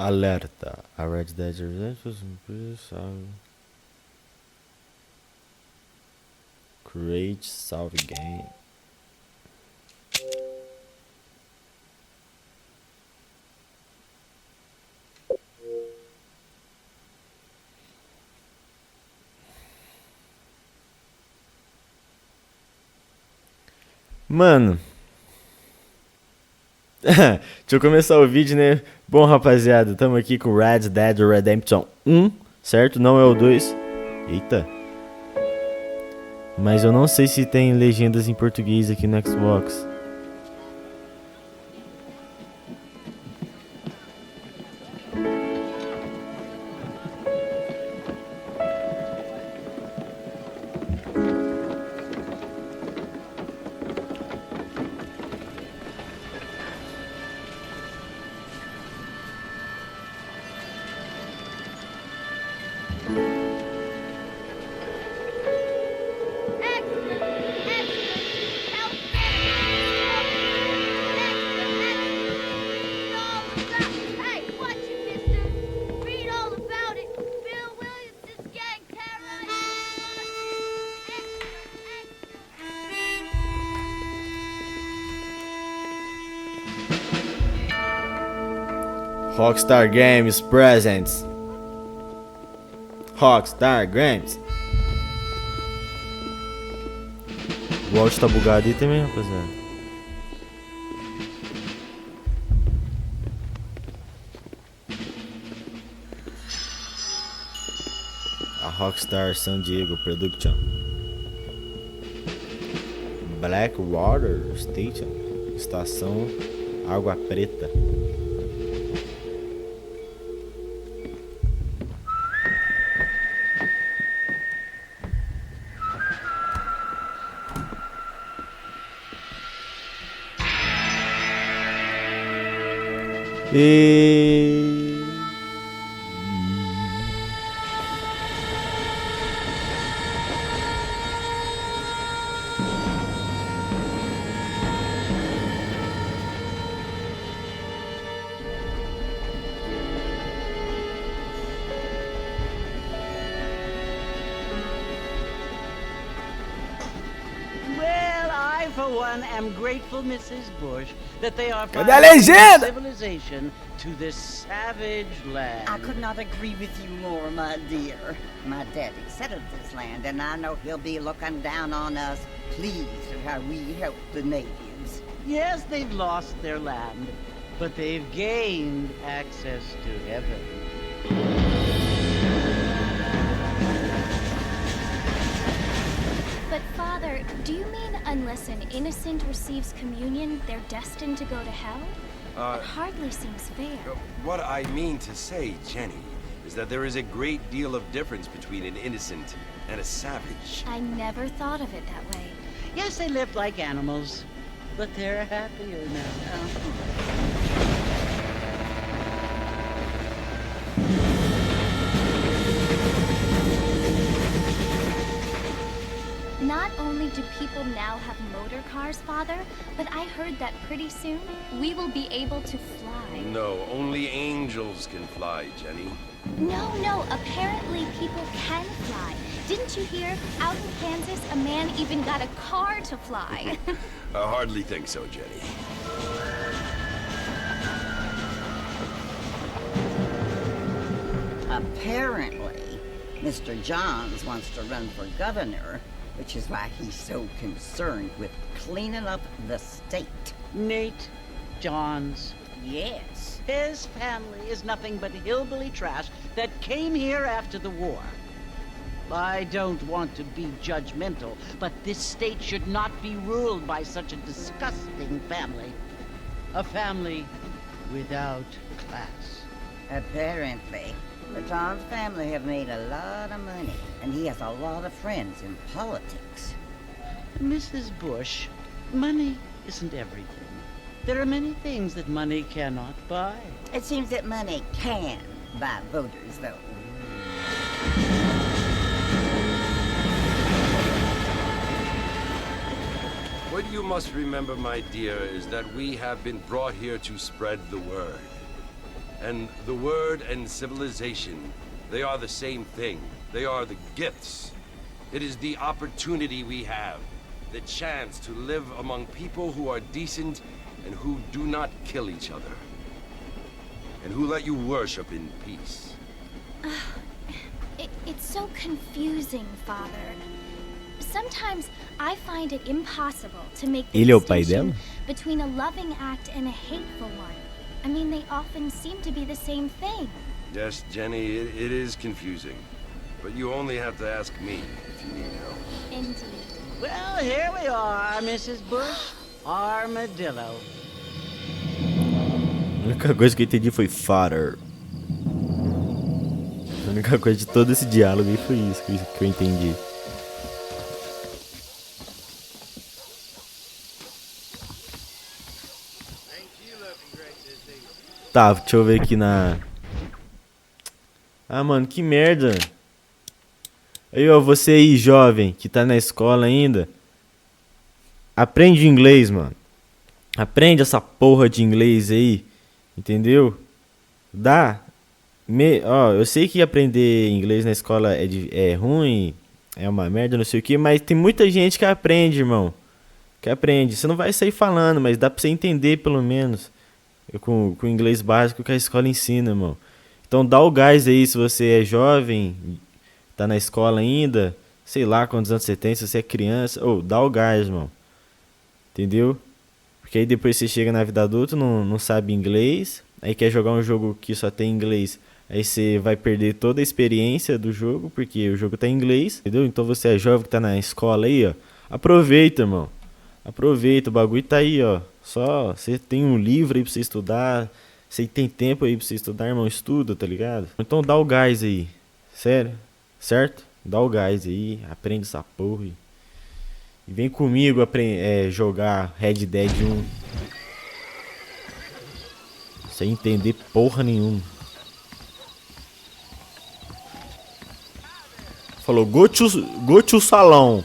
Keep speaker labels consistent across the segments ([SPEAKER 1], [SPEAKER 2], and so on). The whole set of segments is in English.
[SPEAKER 1] Alerta. A REDE DEAD REDEMPTIon. Create save game. Mano. Deixa eu começar o vídeo, né? Bom, rapaziada, tamo aqui com REDE DEAD REDEMPTION 1, certo? Não é o 2. Eita. Mas eu não sei se tem legendas em português aqui no Xbox. Rockstar Games presents. Rockstar Games. O áudio tá bugado aí também, rapaziada. A Rockstar San Diego Production. Blackwater Station. Estação Água Preta. E...
[SPEAKER 2] Well, I, for one, am grateful, Mrs. Bush, that they are
[SPEAKER 1] Cadê a legenda?
[SPEAKER 2] civilization to this savage land.
[SPEAKER 3] I could not agree with you more, my dear. My daddy settled this land, and I know he'll be looking down on us, pleased at how we help the natives.
[SPEAKER 2] Yes, they've lost their land, but they've gained access to heaven.
[SPEAKER 4] But Father, do you mean unless an innocent receives communion, they're destined to go to hell? That hardly seems fair.
[SPEAKER 5] What I mean to say, Jenny, is that there is a great deal of difference between an innocent and a savage.
[SPEAKER 4] I never thought of it that way.
[SPEAKER 2] Yes, they lived like animals, but they're happier now.
[SPEAKER 4] Not only do people now have motor cars, Father, but I heard that pretty soon we will be able to fly.
[SPEAKER 5] No, only angels can fly, Jenny.
[SPEAKER 4] No, apparently people can fly. Didn't you hear? Out in Kansas, a man even got a car to fly.
[SPEAKER 5] I hardly think so, Jenny.
[SPEAKER 3] Apparently, Mr. Johns wants to run for governor, which is why he's so concerned with cleaning up the state.
[SPEAKER 2] Nate Johns.
[SPEAKER 3] Yes.
[SPEAKER 2] His family is nothing but hillbilly trash that came here after the war. I don't want to be judgmental, but this state should not be ruled by such a disgusting family. A family without class.
[SPEAKER 3] Apparently, the Johns family have made a lot of money, and he has a lot of friends in politics.
[SPEAKER 2] Mrs. Bush, money isn't everything. There are many things that money cannot buy.
[SPEAKER 3] It seems that money can buy voters, though.
[SPEAKER 5] What you must remember, my dear, is that we have been brought here to spread the word. And the word and civilization, they are the same thing. They are the gifts. It is the opportunity we have, the chance to live among people who are decent and who do not kill each other. And who let you worship in peace.
[SPEAKER 4] It's so confusing, Father. Sometimes I find it impossible to make the
[SPEAKER 1] Ele é o pai
[SPEAKER 4] distinction
[SPEAKER 1] dela?
[SPEAKER 4] between a loving act and a hateful one. I mean, they often seem to be the same thing.
[SPEAKER 5] Yes, Jenny, it is confusing. But you only have to ask me if you need help.
[SPEAKER 4] Indeed.
[SPEAKER 2] Well, here we are, Mrs. Bush. Armadillo.
[SPEAKER 1] A única coisa que eu entendi foi father. A única coisa de todo esse diálogo aí foi isso que eu entendi. Tá, deixa eu ver aqui na... Ah, mano, que merda. Aí, ó, você aí, jovem, que tá na escola ainda. Aprende inglês, mano. Aprende essa porra de inglês aí. Entendeu? Dá. Ó, eu sei que aprender inglês na escola é ruim. É uma merda, não sei o que. Mas tem muita gente que aprende, irmão. Que aprende. Você não vai sair falando, mas dá pra você entender pelo menos. Com o inglês básico que a escola ensina, irmão. Então dá o gás aí se você é jovem, tá na escola ainda, sei lá quantos anos você tem, se você é criança, dá o gás, irmão. Entendeu? Porque aí depois você chega na vida adulta, não sabe inglês, aí quer jogar um jogo que só tem inglês, aí você vai perder toda a experiência do jogo, porque o jogo tá em inglês, entendeu? Então você é jovem que tá na escola aí, ó, aproveita, irmão. Aproveita, o bagulho tá aí, ó. Só você tem um livro aí pra você estudar. Você tem tempo aí pra você estudar, irmão. Estuda, tá ligado? Então dá o gás aí. Sério? Certo? Dá o gás aí. Aprende essa porra aí. E vem comigo jogar Red Dead 1. Sem entender porra nenhuma. Falou, go to salão.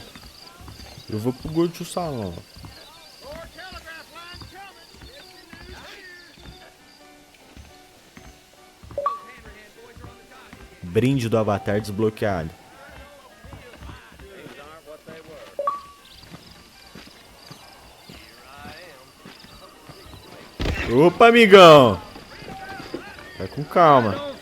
[SPEAKER 1] Eu vou pro go to salão. Brinde do Avatar desbloqueado. Opa, amigão. Vai com calma.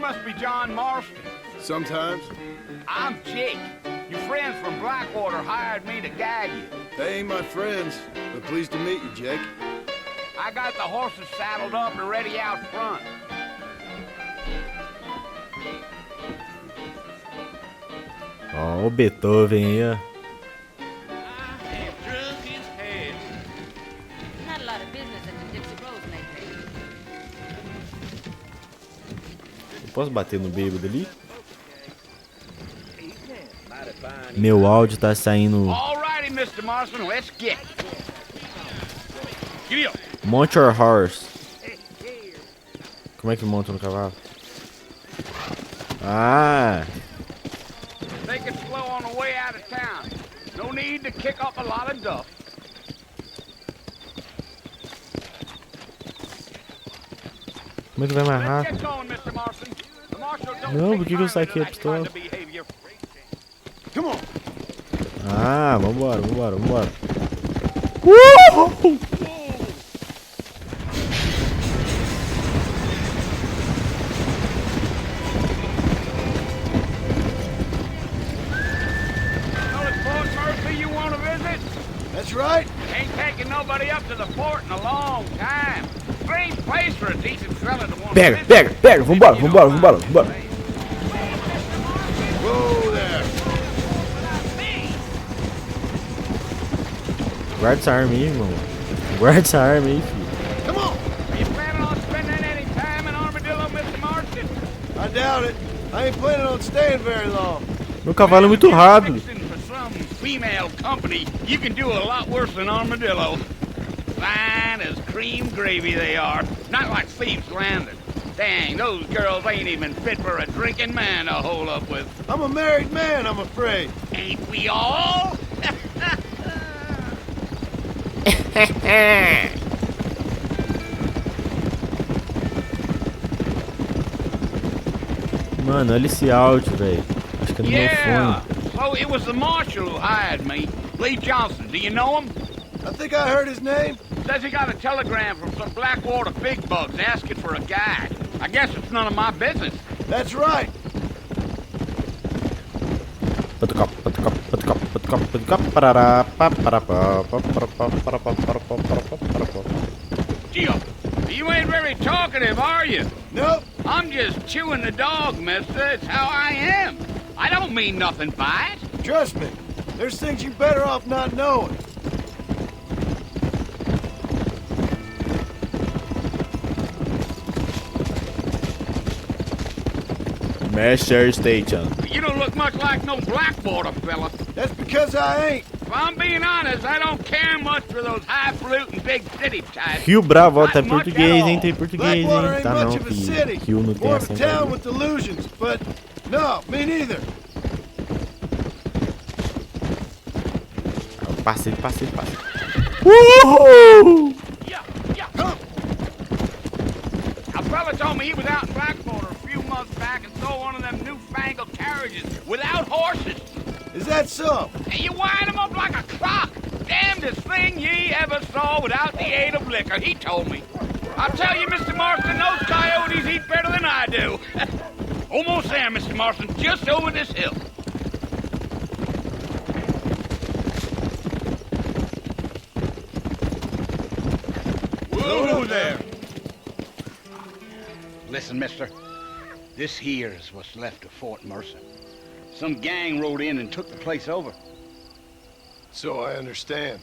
[SPEAKER 6] Must be John Marston.
[SPEAKER 7] Sometimes.
[SPEAKER 6] I'm Jake. Your friends from Blackwater hired me to guide you.
[SPEAKER 7] They ain't my friends, but pleased to meet you, Jake.
[SPEAKER 6] I got the horses saddled up and ready out front.
[SPEAKER 1] Ó, o Beethoven aí, ó. Posso bater no bêbado ali? Meu áudio tá saindo. Monte your horse. Como é que monta no cavalo? Ah!
[SPEAKER 6] Take it slow on the way out of town. No need to kick up a lot of dust.
[SPEAKER 1] Como é que vai mais rápido? Não, por que eu saquei a pistola? Ah, vambora.
[SPEAKER 7] That's right.
[SPEAKER 6] Ain't taking nobody up to the port in a long time. Strange place for a decent fella to want
[SPEAKER 1] Pega, vambora.
[SPEAKER 7] Whoa there.
[SPEAKER 1] Guarda essa arma aí, irmão. Guarda essa arma aí, filho.
[SPEAKER 7] Come on.
[SPEAKER 6] Are you planning on spending any time in Armadillo, Mr. Marston?
[SPEAKER 7] I doubt it. I ain't planning on staying very long.
[SPEAKER 1] Meu cavalo é muito rápido.
[SPEAKER 6] For some female company, you can do a lot worse than Armadillo. fine as cream gravy they are. Not like Thieves Landing. Dang, those girls ain't even fit for a drinking man to hole up with.
[SPEAKER 7] I'm a married man, I'm afraid.
[SPEAKER 6] Ain't we all?
[SPEAKER 1] Mano, olha esse áudio, velho. Acho que é no meu
[SPEAKER 6] Yeah,
[SPEAKER 1] fone.
[SPEAKER 6] so it was the marshal who hired me. Lee Johnson, do you know him?
[SPEAKER 7] I think I heard his name.
[SPEAKER 6] Says he got a telegram from some Blackwater big bugs asking for a guide. I guess it's none of my business.
[SPEAKER 7] That's right.
[SPEAKER 6] You ain't very talkative, are you?
[SPEAKER 7] Nope.
[SPEAKER 6] I'm just chewing the dog, mister. It's how I am. I don't mean nothing by it.
[SPEAKER 7] Trust me. There's things you're better off not knowing.
[SPEAKER 1] Master Station.
[SPEAKER 6] You don't look much like no Blackwater fella.
[SPEAKER 7] That's because I ain't.
[SPEAKER 6] If I'm being honest, I don't care much for those highfalutin big city types.
[SPEAKER 1] Rio Bravo,
[SPEAKER 6] Not
[SPEAKER 1] até
[SPEAKER 6] much
[SPEAKER 1] português,
[SPEAKER 6] at
[SPEAKER 1] hein?
[SPEAKER 6] all.
[SPEAKER 1] Tem português,
[SPEAKER 7] Blackwater
[SPEAKER 1] hein?
[SPEAKER 7] ain't
[SPEAKER 1] Tá
[SPEAKER 7] much
[SPEAKER 1] não,
[SPEAKER 7] of a city.
[SPEAKER 1] filho. Rio não tem
[SPEAKER 7] More of a
[SPEAKER 1] acento
[SPEAKER 7] town
[SPEAKER 1] ali.
[SPEAKER 7] with illusions, but no, me neither.
[SPEAKER 1] Passei. Uhul!
[SPEAKER 6] Yeah. A fella told me he was out in Blackwater a few months back and saw one of them newfangled carriages without horses.
[SPEAKER 7] Is that so?
[SPEAKER 6] And you wind him up like a clock. Damnedest thing ye ever saw without the aid of liquor, he told me. I'll tell you, Mr. Marston, those coyotes eat better than I do. Almost there, Mr. Marston, just over this hill. Whoa there. Listen, mister. This here is what's left of Fort Mercer. Some gang rode in and took the place over.
[SPEAKER 7] So I understand.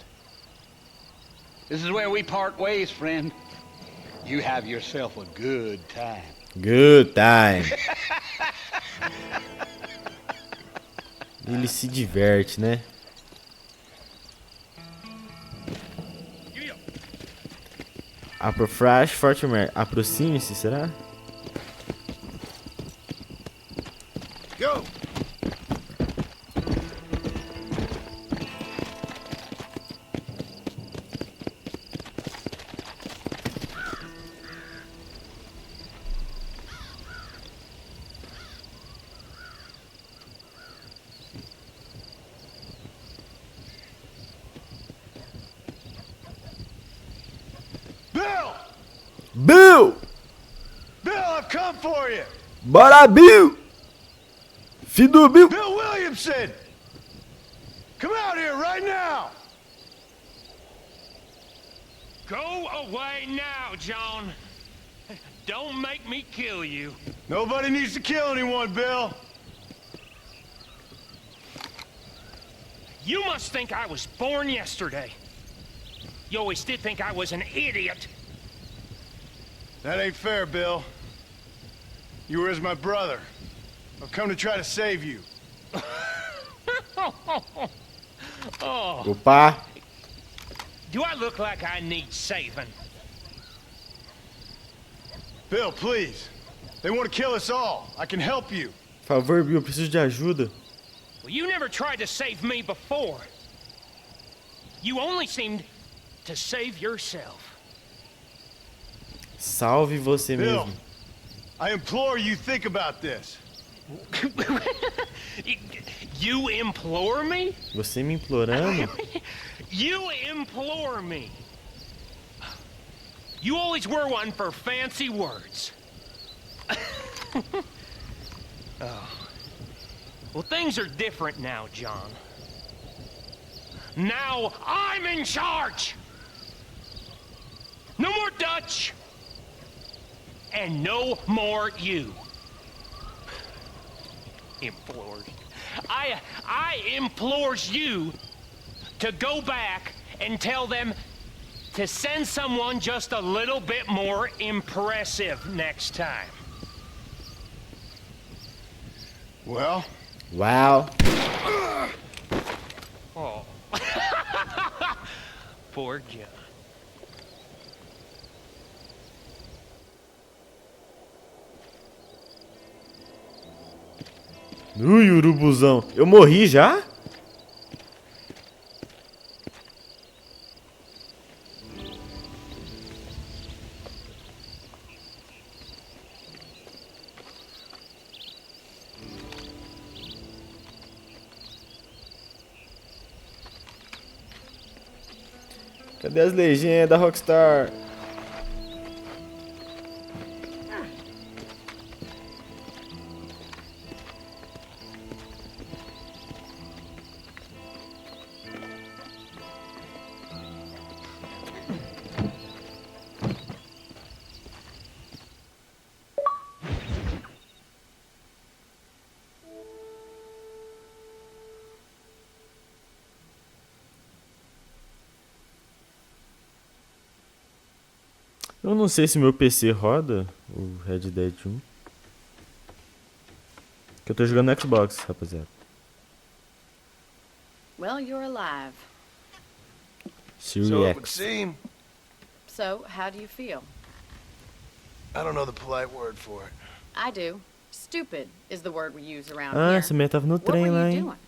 [SPEAKER 6] This is where we part ways, friend. You have yourself a good time.
[SPEAKER 1] Good time. Ele se diverte, né? Aprofrash, Forte Mer. Aproxime-se, será?
[SPEAKER 7] Go. Bill!
[SPEAKER 1] Bill!
[SPEAKER 7] Bill, I've come for you!
[SPEAKER 1] Bora, Bill! Filho do Bill!
[SPEAKER 7] Bill Williamson! Come out here right now!
[SPEAKER 8] Go away now, John. Don't make me kill you.
[SPEAKER 7] Nobody needs to kill anyone, Bill.
[SPEAKER 8] You must think I was born yesterday. You always did think I was an idiot.
[SPEAKER 7] That ain't fair, Bill. You were as my brother. I've come to try to save you.
[SPEAKER 8] Oh,
[SPEAKER 1] Opa!
[SPEAKER 8] do I look like I need saving?
[SPEAKER 7] Bill, please. They want to kill us all. I can help you.
[SPEAKER 1] Por favor, Bill, eu preciso de ajuda.
[SPEAKER 8] Well, you never tried to save me before. You only seemed to save yourself.
[SPEAKER 1] Salve você
[SPEAKER 7] Bill,
[SPEAKER 1] mesmo.
[SPEAKER 7] I implore you think about this.
[SPEAKER 8] You implore me?
[SPEAKER 1] Você me implorando?
[SPEAKER 8] You implore me. You always were one for fancy words. Oh. Well, things are different now, John. Now I'm in charge. No more Dutch. And no more you. Implores. I implores you to go back and tell them to send someone just a little bit more impressive next time.
[SPEAKER 7] Well,
[SPEAKER 1] Wow.
[SPEAKER 8] Oh. Poor John.
[SPEAKER 1] Ui, urubuzão. Eu morri já? Cadê as legendas da Rockstar? Eu não sei se meu PC roda o Red Dead 1. Que eu tô jogando no Xbox, rapaziada.
[SPEAKER 9] Well, you're alive.
[SPEAKER 1] Series
[SPEAKER 7] So it would
[SPEAKER 1] X.
[SPEAKER 7] seem.
[SPEAKER 9] So, how do you feel?
[SPEAKER 7] I don't know the polite word for it.
[SPEAKER 9] I do. Stupid is the word we use around
[SPEAKER 1] Ah,
[SPEAKER 9] here.
[SPEAKER 1] essa mulher tava no
[SPEAKER 9] What
[SPEAKER 1] trem
[SPEAKER 9] were
[SPEAKER 1] lá,
[SPEAKER 9] you
[SPEAKER 1] hein?
[SPEAKER 9] doing?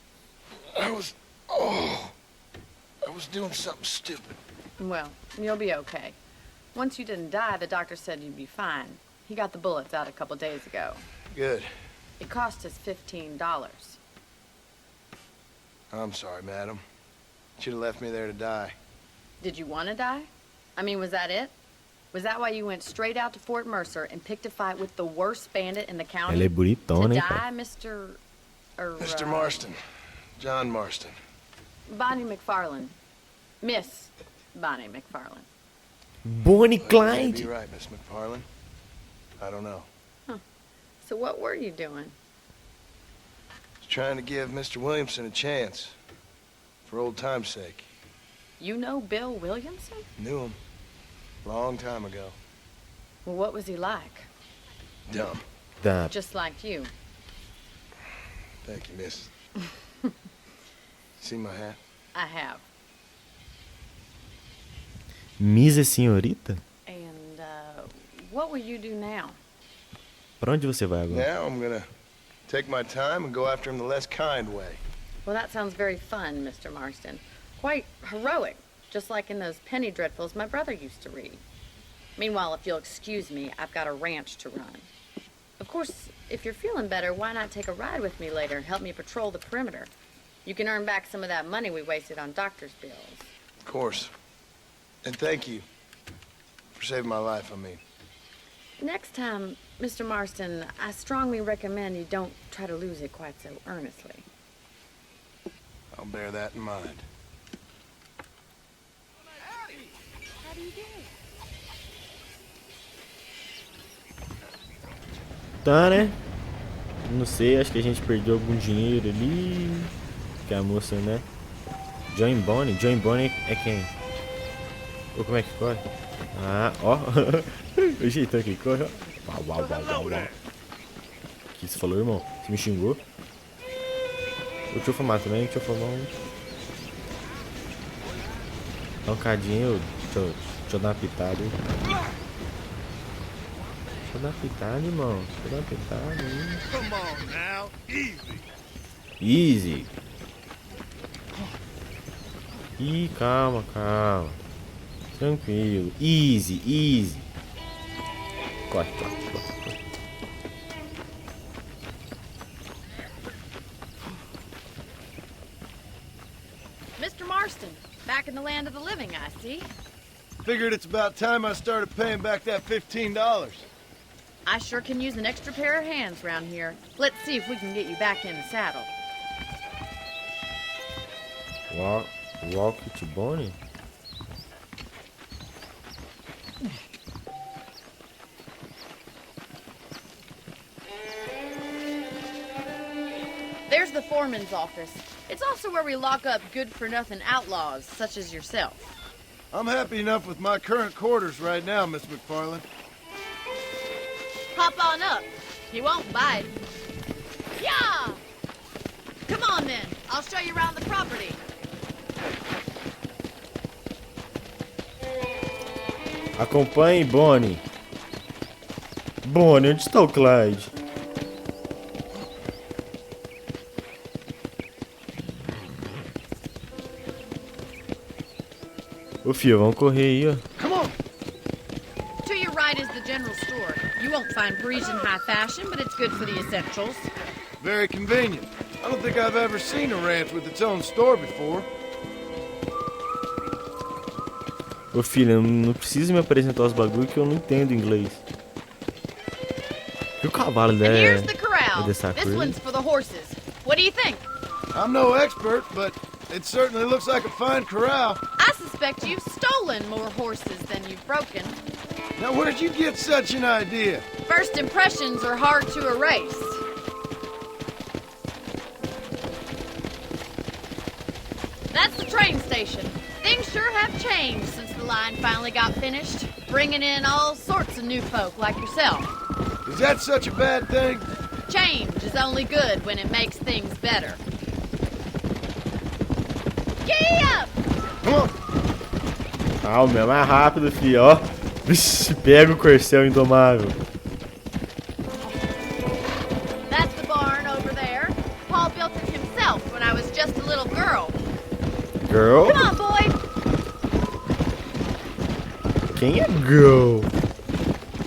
[SPEAKER 7] I was doing something stupid.
[SPEAKER 9] Well, you'll be okay. Once you didn't die, the doctor said you'd be fine. He got the bullets out a couple days ago.
[SPEAKER 7] Good.
[SPEAKER 9] It cost us $15.
[SPEAKER 7] I'm sorry, madam. Should have left me there to die.
[SPEAKER 9] Did you want to die? I mean, was that it? Was that why you went straight out to Fort Mercer and picked a fight with the worst bandit in the county?
[SPEAKER 1] Ela é bonitona,
[SPEAKER 9] to
[SPEAKER 1] hein,
[SPEAKER 9] die,
[SPEAKER 1] pai?
[SPEAKER 7] Mr. Marston. John Marston.
[SPEAKER 9] Bonnie McFarland. Miss Bonnie McFarland.
[SPEAKER 1] Bonnie
[SPEAKER 7] You may
[SPEAKER 1] Clyde.
[SPEAKER 7] be right, Miss McFarland. I don't know.
[SPEAKER 9] So what were you doing?
[SPEAKER 7] Just trying to give Mr. Williamson a chance. For old time's sake.
[SPEAKER 9] You know Bill Williamson?
[SPEAKER 7] Knew him. Long time ago.
[SPEAKER 9] Well, what was he like?
[SPEAKER 7] Dumb.
[SPEAKER 1] Tá.
[SPEAKER 9] Just like you.
[SPEAKER 7] Thank you, miss. See my hat?
[SPEAKER 9] I have.
[SPEAKER 1] Misa senhorita?
[SPEAKER 9] And, what will you do now?
[SPEAKER 1] Pra onde você vai agora?
[SPEAKER 7] Now I'm gonna take my time and go after him the less kind way.
[SPEAKER 9] Well, that sounds very fun, Mr. Marston. Quite heroic, just like in those penny dreadfuls my brother used to read. Meanwhile, if you'll excuse me, I've got a ranch to run. Of course, if you're feeling better, why not take a ride with me later and help me patrol the perimeter? You can earn back some of that money we wasted on doctor's bills.
[SPEAKER 7] Of course. And thank you for saving my life, I mean.
[SPEAKER 9] Next time, Mr. Marston, I strongly recommend you don't try to lose it quite so earnestly.
[SPEAKER 7] I'll bear that in mind.
[SPEAKER 4] How do you do?
[SPEAKER 1] Tá, né? Não sei, acho que a gente perdeu algum dinheiro ali. Que a moça, né? John Bonnie? John Bonnie é quem? Ou como é que corre? Ah, ó. O jeitão que corre, ó. Uau, uau, uau, uau, uau. O que você falou, irmão? Você me xingou? Deixa eu fumar também, deixa eu fumar um. Dá um cadinho, deixa eu dar uma pitada aí. Deixa eu dar uma pitada, irmão. Deixa eu dar uma pitada aí.
[SPEAKER 6] Come on now, easy.
[SPEAKER 1] Easy. Ih, calma, calma. Tranquilo. Easy, easy. Corre, corre, corre, corre.
[SPEAKER 9] Mr. Marston, back in the land of the living, I see.
[SPEAKER 7] Figured it's about time I started paying back that $15.
[SPEAKER 9] I sure can use an extra pair of hands around here. Let's see if we can get you back in the saddle.
[SPEAKER 1] Walk to Bonnie.
[SPEAKER 9] There's the foreman's office. It's also where we lock up good-for-nothing outlaws, such as yourself.
[SPEAKER 7] I'm happy enough with my current quarters right now, Miss McFarland.
[SPEAKER 9] Hop on up. He won't bite. Yeah! Come on, then. I'll show you around the property.
[SPEAKER 1] Acompanhe Bonnie. Bonnie, onde está o Clyde? Ô, filho, vamos correr aí, ó.
[SPEAKER 7] Come on.
[SPEAKER 9] To your right is the general store. You won't find Parisian high fashion, but it's good for the essentials.
[SPEAKER 7] Very convenient. I don't think I've ever seen a ranch with its own store before.
[SPEAKER 1] Ô, filho, não precisa me apresentar os bagulho que eu não entendo inglês. E o cavalo
[SPEAKER 9] And
[SPEAKER 1] dela
[SPEAKER 9] here's the corral.
[SPEAKER 1] dessa
[SPEAKER 9] This
[SPEAKER 1] cor?
[SPEAKER 9] one's for the horses. What do you think?
[SPEAKER 7] I'm no expert, but it certainly looks like a fine corral.
[SPEAKER 9] I suspect you've stolen more horses than you've broken.
[SPEAKER 7] Now, where'd you get such an idea?
[SPEAKER 9] First impressions are hard to erase. That's the train station. Things sure have changed since the line finally got finished, bringing in all sorts of new folk like yourself.
[SPEAKER 7] Is that such a bad thing?
[SPEAKER 9] Change is only good when it makes things better. Giddy up!
[SPEAKER 7] Come on.
[SPEAKER 1] Ah, o meu é mais rápido, filho, ó. Vixe, pega o corcel indomável.
[SPEAKER 9] That's the barn over there. Paul built it himself when I was just a little girl.
[SPEAKER 1] Girl?
[SPEAKER 9] Come on, boy!
[SPEAKER 1] Quem é girl?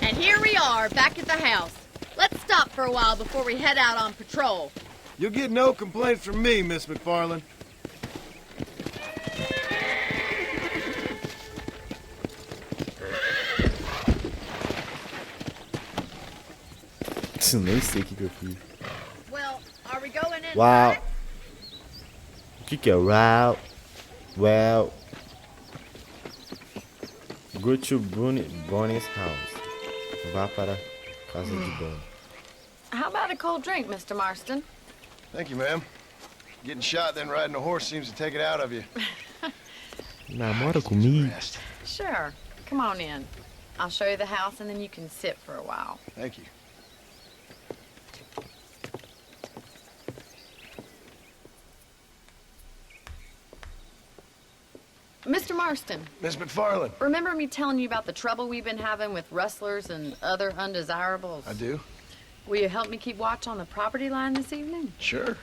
[SPEAKER 9] And here we are, back at the house. Let's stop for a while before we head out on patrol.
[SPEAKER 7] You'll get no complaints from me, Miss McFarland.
[SPEAKER 1] Nem sei o que eu fiz.
[SPEAKER 9] Well, are we going in?
[SPEAKER 1] Uau. O que é uau? Well. Go to Bonnie's house. Vá para a casa de Bonnie.
[SPEAKER 9] How about a cold drink, Mr. Marston?
[SPEAKER 7] Thank you, ma'am. Getting shot then riding a horse seems to take it out of you.
[SPEAKER 1] Namora comigo?
[SPEAKER 9] Sure. Come on in. I'll show you the house and then you can sit for a while.
[SPEAKER 7] Thank you.
[SPEAKER 9] Mr. Marston,
[SPEAKER 7] Miss McFarland.
[SPEAKER 9] remember me telling you about the trouble we've been having with rustlers and other undesirables?
[SPEAKER 7] I do.
[SPEAKER 9] Will you help me keep watch on the property line this evening?
[SPEAKER 7] Sure.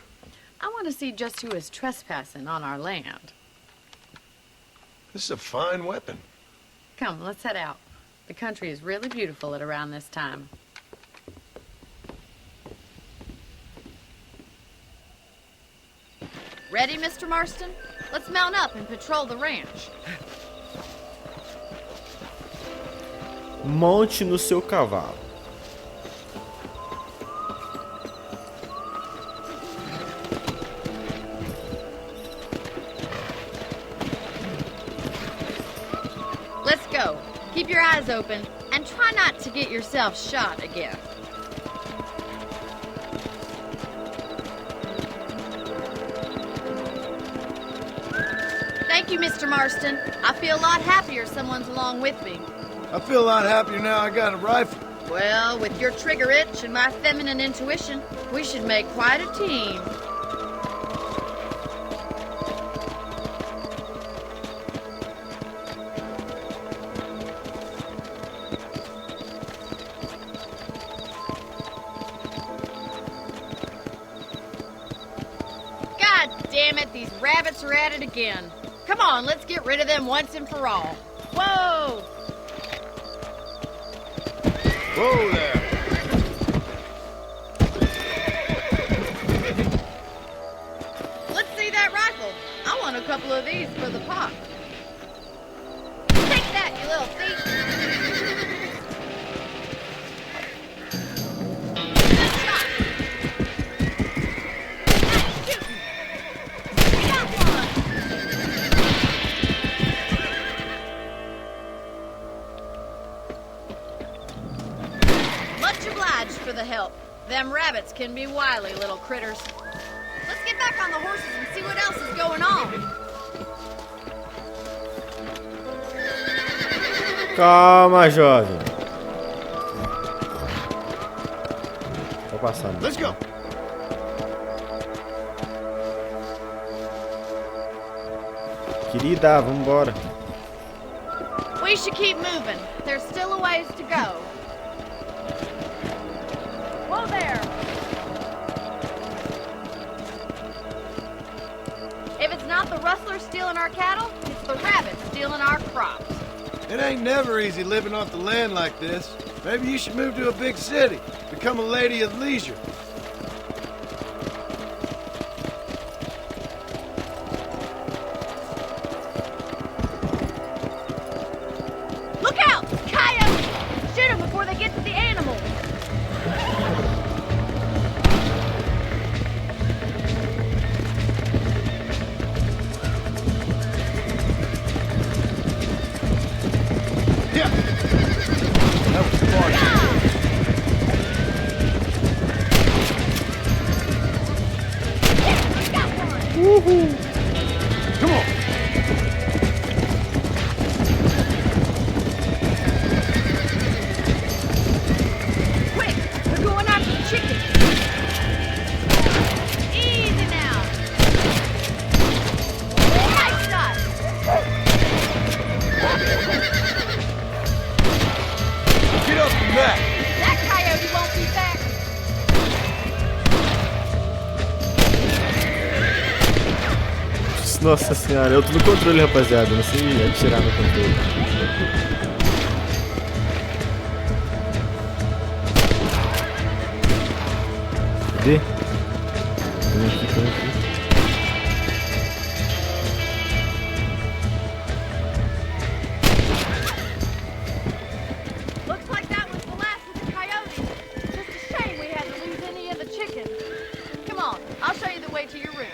[SPEAKER 9] I want to see just who is trespassing on our land.
[SPEAKER 7] This is a fine weapon.
[SPEAKER 9] Come, let's head out. The country is really beautiful at around this time. Ready, Mr. Marston? Let's mount up and patrol the ranch.
[SPEAKER 1] Monte no seu cavalo.
[SPEAKER 9] Let's go. Keep your eyes open and try not to get yourself shot again. Thank you, Mr. Marston. I feel a lot happier someone's along with me.
[SPEAKER 7] I feel a lot happier now I got a rifle.
[SPEAKER 9] Well, with your trigger itch and my feminine intuition, we should make quite a team. God damn it, these rabbits are at it again. Come on, let's get rid of them once and for all. Whoa!
[SPEAKER 7] Whoa there.
[SPEAKER 9] Let's see that rifle. I want a couple of these for the pot. Take that, you little thief. Good shot. Nice shooting. We got one. Much obliged for the help. Them rabbits can be wily little critters. Let's get back on the horses and see what else is going on.
[SPEAKER 1] Calma, jovem. Tô passando.
[SPEAKER 7] Let's go.
[SPEAKER 1] Querida, vambora.
[SPEAKER 9] We should keep moving. There's still a ways to go. Whoa there! If it's not the rustlers stealing our cattle, it's the rabbits stealing our
[SPEAKER 7] It ain't never easy living off the land like this. Maybe you should move to a big city, become a lady of leisure.
[SPEAKER 9] Look out! Coyotes! Shoot them before they get to the animals!
[SPEAKER 7] Yeah. That was smart. Come on.
[SPEAKER 9] Quick! They're going after the chicken! Easy now! Nice shot!
[SPEAKER 7] Get up from that.
[SPEAKER 9] That coyote won't be back!
[SPEAKER 1] Nossa senhora, eu tô no controle, rapaziada. Não sei atirar no controle. Cadê? Tem aqui, tem aqui.
[SPEAKER 9] Looks like that was the last of the coyotes. Just a shame we had to lose any of the chickens. Come on, I'll show you the way to your room.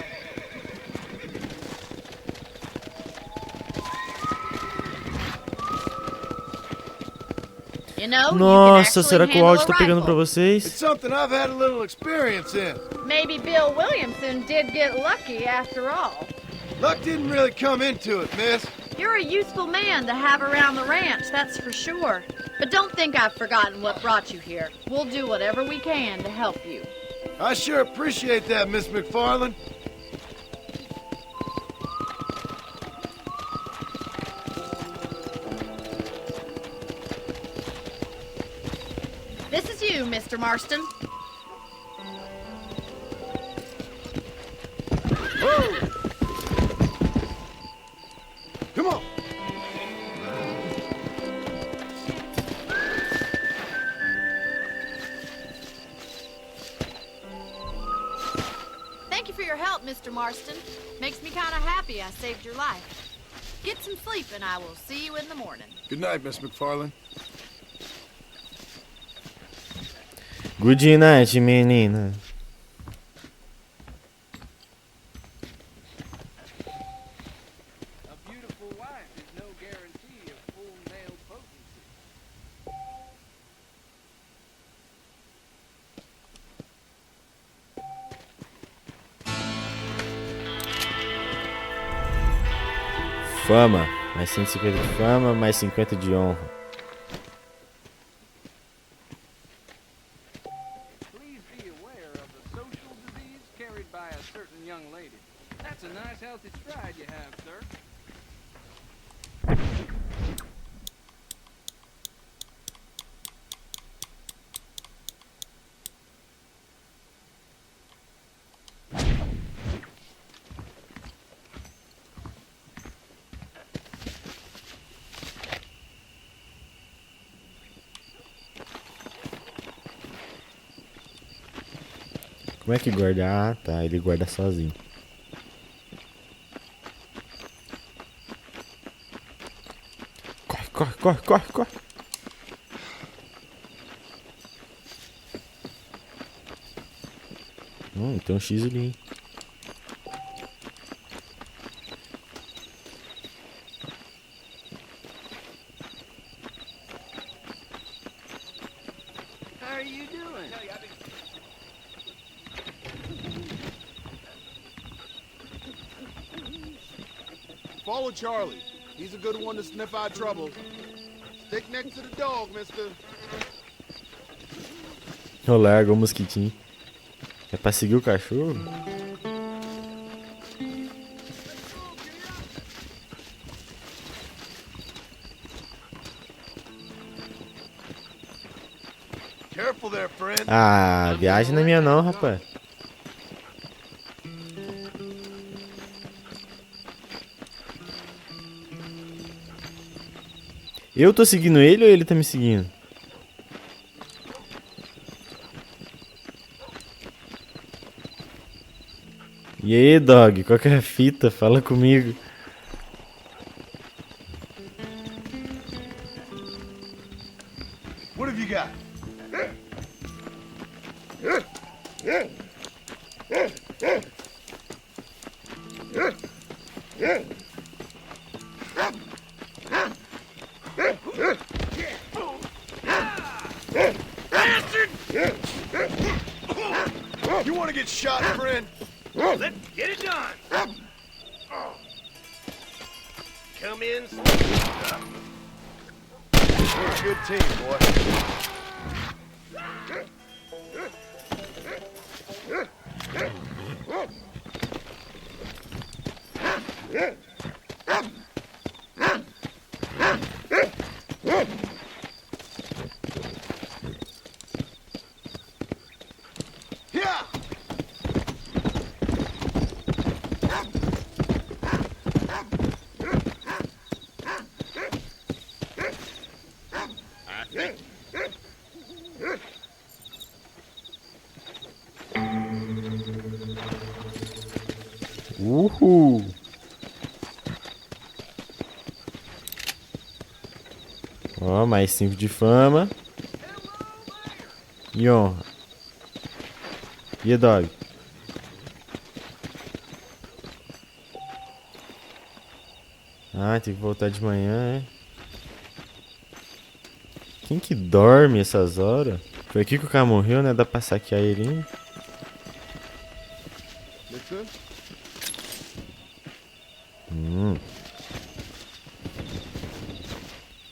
[SPEAKER 9] You know,
[SPEAKER 1] Nossa, será que o áudio tá pegando pra
[SPEAKER 7] It's
[SPEAKER 1] vocês?
[SPEAKER 7] something I've had a little experience in.
[SPEAKER 9] Maybe Bill Williamson did get lucky after all.
[SPEAKER 7] Luck didn't really come into it, miss.
[SPEAKER 9] You're a useful man to have around the ranch, that's for sure. But don't think I've forgotten what brought you here. We'll do whatever we can to help you.
[SPEAKER 7] I sure appreciate that, Miss McFarland.
[SPEAKER 9] This is you, Mr. Marston.
[SPEAKER 7] Whoa! Come on.
[SPEAKER 9] Thank you for your help, Mr. Marston. Makes me kind of happy I saved your life. Get some sleep and I will see you in the morning.
[SPEAKER 7] Good night, Miss McFarland.
[SPEAKER 1] Good night, menina.
[SPEAKER 6] A beautiful wife is no guarantee of full male potency.
[SPEAKER 1] Fama. Mais 150 de fama, mais 50 de honra.
[SPEAKER 6] Please be aware of the social disease carried by a certain young lady. That's a nice healthy stride you have, sir.
[SPEAKER 1] Como é que guarda? Ah, tá. Ele guarda sozinho. Corre, corre, corre, corre, corre. Tem um X ali, hein?
[SPEAKER 6] How are you doing?
[SPEAKER 10] Follow Charlie. He's a good one to sniff out trouble. Stick next to the dog, mister.
[SPEAKER 1] Eu largo o mosquitinho. É pra seguir o cachorro?
[SPEAKER 7] Careful there, friend.
[SPEAKER 1] Ah, viagem não é minha não, rapaz. Eu tô seguindo ele ou ele tá me seguindo? E aí, dog? Qual que é a fita? Fala comigo.
[SPEAKER 7] What have you got? You want to get shot, friend?
[SPEAKER 6] Let's get it done. Come in.
[SPEAKER 7] You're a good team, boy.
[SPEAKER 1] Uhul! Ó, mais 5 de fama. E honra. E a dog? Ah, tem que voltar de manhã, é? Quem que dorme essas horas? Foi aqui que o cara morreu, né? Dá pra saquear ele ainda.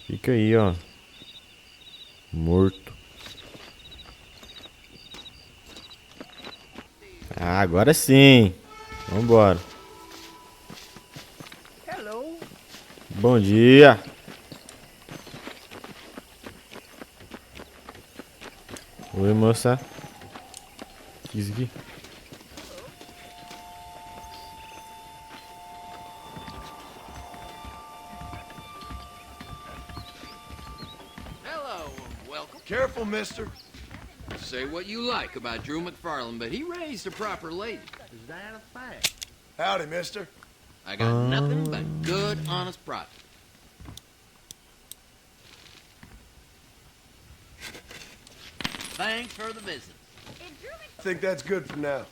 [SPEAKER 1] Fica aí, ó. Morto. Ah, agora sim. Vambora.
[SPEAKER 2] Hello.
[SPEAKER 1] Bom dia. Oi, moça. O que é isso aqui?
[SPEAKER 11] Hello, welcome.
[SPEAKER 7] Careful, mister.
[SPEAKER 11] Say what you like about Drew McFarland, but he raised a proper lady.
[SPEAKER 6] Is that a fact?
[SPEAKER 7] Howdy, mister.
[SPEAKER 11] I got nothing but good, honest product. Thanks for the visit.
[SPEAKER 7] I think that's good for now.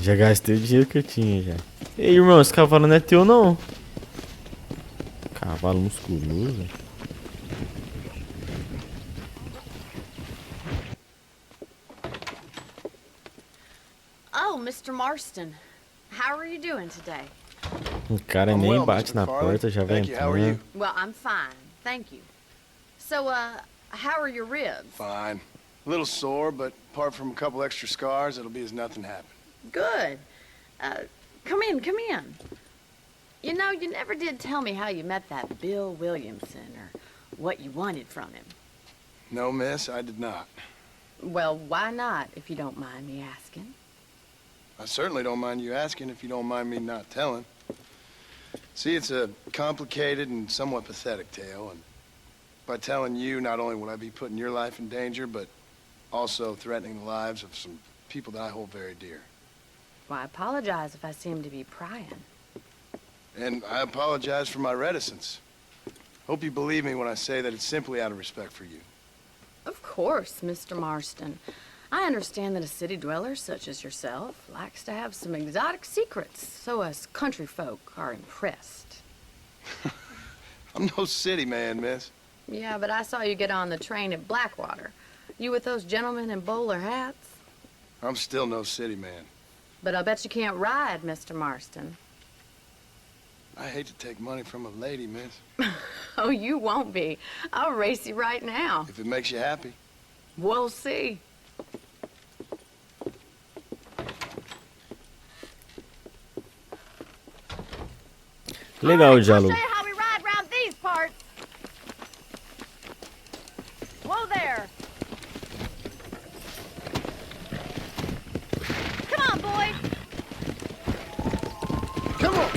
[SPEAKER 1] Já gastei o dinheiro que eu tinha já. Ei, irmão, esse cavalo não é teu, não. Cavalo musculoso.
[SPEAKER 9] Oh, Mr. Marston. How are you doing today?
[SPEAKER 1] O cara
[SPEAKER 7] I'm
[SPEAKER 1] nem
[SPEAKER 7] well,
[SPEAKER 1] bate
[SPEAKER 7] Mr.
[SPEAKER 1] na
[SPEAKER 7] McFarland.
[SPEAKER 1] porta, já vai
[SPEAKER 7] Thank you. How are you?
[SPEAKER 1] entrando.
[SPEAKER 9] Well, I'm fine. Thank you. So, how are your ribs?
[SPEAKER 7] Fine. A little sore, but apart from a couple extra scars, it'll be as nothing happened.
[SPEAKER 9] Good. Come in, come in. You know, you never did tell me how you met that Bill Williamson or what you wanted from him.
[SPEAKER 7] No, miss, I did not.
[SPEAKER 9] Well, why not, if you don't mind me asking?
[SPEAKER 7] I certainly don't mind you asking if you don't mind me not telling. See, it's a complicated and somewhat pathetic tale, and by telling you, not only would I be putting your life in danger, but also threatening the lives of some people that I hold very dear.
[SPEAKER 9] Well, I apologize if I seem to be prying.
[SPEAKER 7] And I apologize for my reticence. Hope you believe me when I say that it's simply out of respect for you.
[SPEAKER 9] Of course, Mr. Marston. I understand that a city dweller such as yourself likes to have some exotic secrets, so us country folk are impressed.
[SPEAKER 7] I'm no city man, miss.
[SPEAKER 9] Yeah, but I saw you get on the train at Blackwater. You with those gentlemen in bowler hats?
[SPEAKER 7] I'm still no city man.
[SPEAKER 9] But I bet you can't ride, Mr. Marston.
[SPEAKER 7] I hate to take money from a lady, miss.
[SPEAKER 9] Oh, you won't be. I'll race you right now.
[SPEAKER 7] If it makes you happy.
[SPEAKER 9] We'll see.
[SPEAKER 1] Legal o diálogo.
[SPEAKER 12] I'll show you how we ride round these parts. Whoa there. Come on, boy.
[SPEAKER 7] Come on!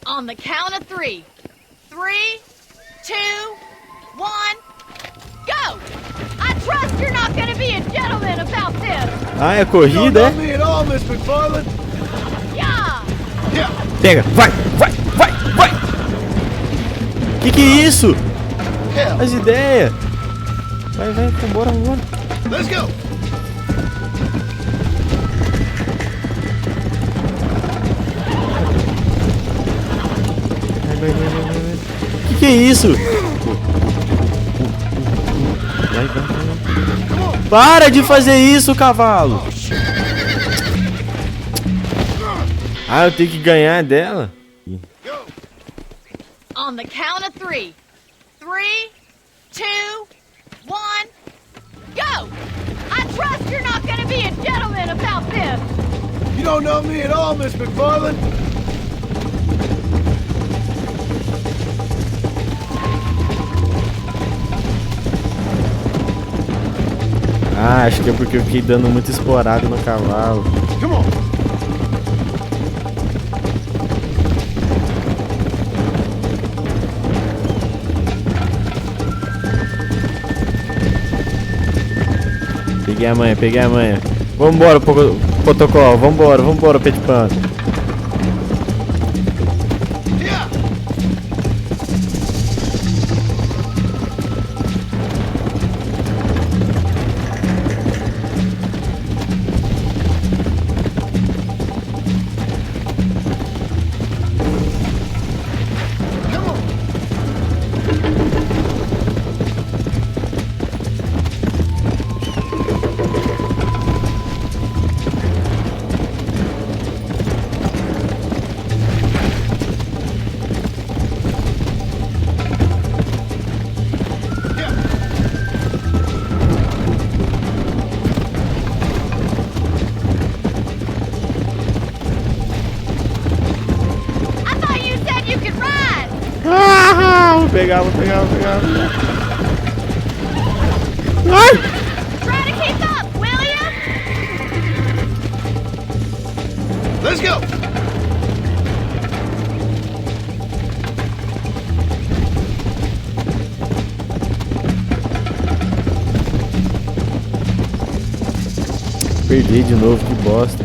[SPEAKER 12] On the count of 3. 3, 2, 1, go! I trust you're not gonna be a gentleman about this.
[SPEAKER 1] Ah, é corrida, é?
[SPEAKER 7] me at all, Miss McFarland.
[SPEAKER 12] Yeah.
[SPEAKER 1] Pega, vai! Que é isso? As ideias! Vai, vambora.
[SPEAKER 7] Let's go.
[SPEAKER 1] Vai. Que é isso? Vai. Para de fazer isso, cavalo! Ah, eu tenho que ganhar dela?
[SPEAKER 12] On the count of 3. 3, 2, 1, go! I trust you're not gonna be a gentleman about this.
[SPEAKER 7] You don't know me at all, Miss McFarland.
[SPEAKER 1] Ah, acho que é porque eu fiquei dando muito explorado no cavalo.
[SPEAKER 7] Come on.
[SPEAKER 1] Peguei a manha. Vambora, protocolo. Vambora, pé de pano. Vou pegar. Ai!
[SPEAKER 12] Try to keep up, will ya?
[SPEAKER 7] Let's go.
[SPEAKER 1] Perdi de novo, que bosta.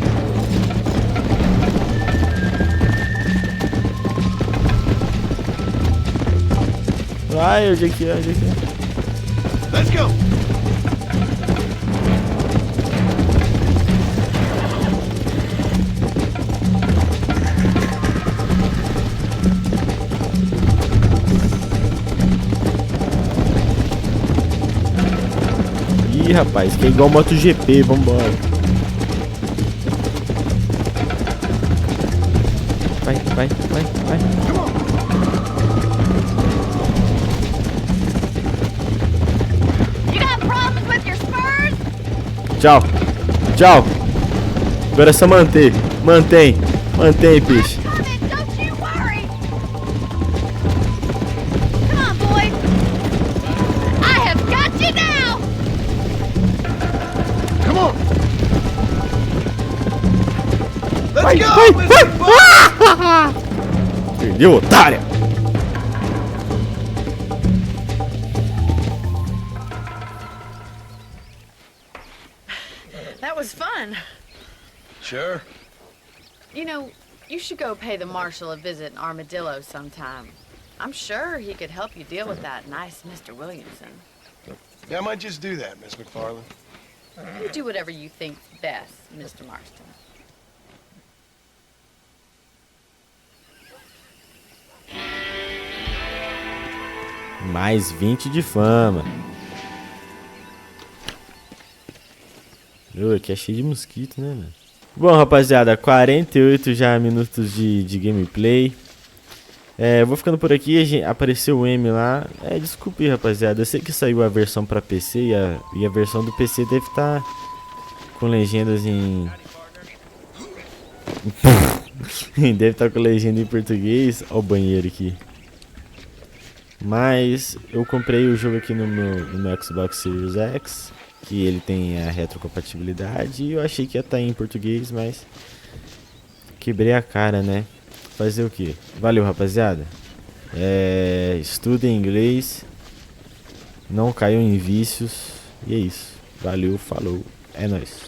[SPEAKER 1] Ai, onde é que é?
[SPEAKER 7] Let's go.
[SPEAKER 1] Ih, rapaz, que é igual MotoGP, vambora. Vai. Tchau. Agora é só manter. Mantém, peixe. Vai. Perdeu, otária.
[SPEAKER 9] That was fun.
[SPEAKER 7] Sure.
[SPEAKER 9] You know, you should go pay the marshal a visit in Armadillo sometime. I'm sure he could help you deal with that nice Mr. Williamson.
[SPEAKER 7] Yeah, I might just do that, Miss McFarland.
[SPEAKER 9] You do whatever you think's best, Mr. Marston.
[SPEAKER 1] Mais 20 de fama. Aqui é cheio de mosquito, né, mano? Bom, rapaziada, 48 já minutos de gameplay. Vou ficando por aqui. Apareceu o M lá. Desculpe, rapaziada. Eu sei que saiu a versão pra PC e a versão do PC deve estar com legendas em... deve estar com legenda em português. Olha o banheiro aqui. Mas eu comprei o jogo aqui no meu Xbox Series X, que ele tem a retrocompatibilidade, e eu achei que ia estar em português, mas quebrei a cara, né? fazer o quê? Valeu, rapaziada. Estudem inglês. Não caiam em vícios. E é isso. Valeu, falou. É nóis.